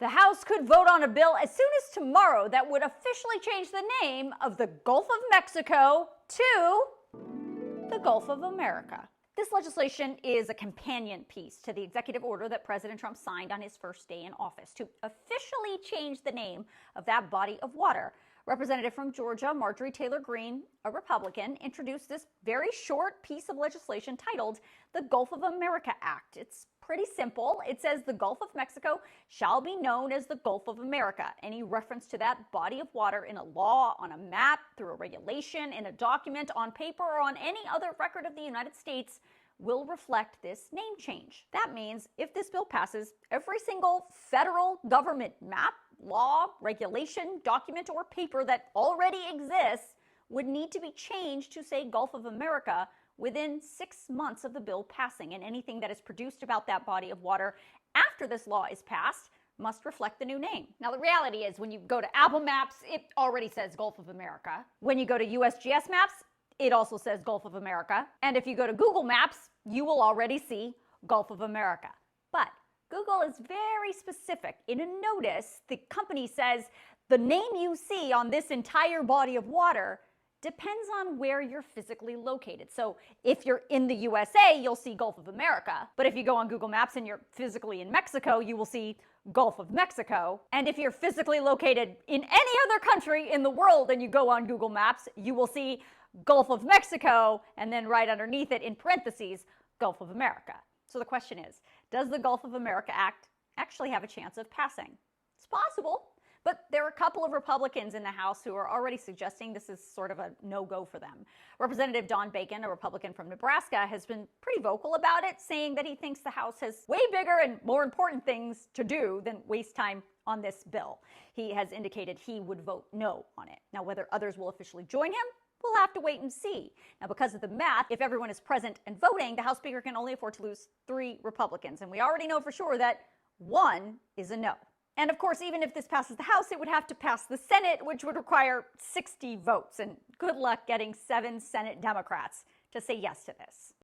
The House could vote on a bill as soon as tomorrow that would officially change the name of the Gulf of Mexico to the Gulf of America. This legislation is a companion piece to the executive order that President Trump signed on his first day in office to officially change the name of that body of water. Representative from Georgia, Marjorie Taylor Greene, a Republican, introduced this very short piece of legislation titled the Gulf of America Act. It's pretty simple. It says the Gulf of Mexico shall be known as the Gulf of America. Any reference to that body of water in a law, on a map, through a regulation, in a document, on paper, or on any other record of the United States will reflect this name change. That means if this bill passes, every single federal government map, law, regulation, document, or paper that already exists would need to be changed to say Gulf of America within 6 months of the bill passing, and anything that is produced about that body of water after this law is passed must reflect the new name. Now, the reality is when you go to Apple Maps, it already says Gulf of America. When you go to USGS Maps, it also says Gulf of America. And if you go to Google Maps, you will already see Gulf of America. But Google is very specific. In a notice, the company says the name you see on this entire body of water depends on where you're physically located. So if you're in the USA, you'll see Gulf of America. But if you go on Google Maps and you're physically in Mexico, you will see Gulf of Mexico. And if you're physically located in any other country in the world and you go on Google Maps, you will see Gulf of Mexico, and then right underneath it in parentheses, Gulf of America. So the question is, does the Gulf of America Act actually have a chance of passing? It's possible. But there are a couple of Republicans in the House who are already suggesting this is sort of a no-go for them. Representative Don Bacon, a Republican from Nebraska, has been pretty vocal about it, saying that he thinks the House has way bigger and more important things to do than waste time on this bill. He has indicated he would vote no on it. Now, whether others will officially join him, we'll have to wait and see. Now, because of the math, if everyone is present and voting, the House Speaker can only afford to lose 3 Republicans. And we already know for sure that 1 is a no. And of course, even if this passes the House, it would have to pass the Senate, which would require 60 votes. And good luck getting 7 Senate Democrats to say yes to this.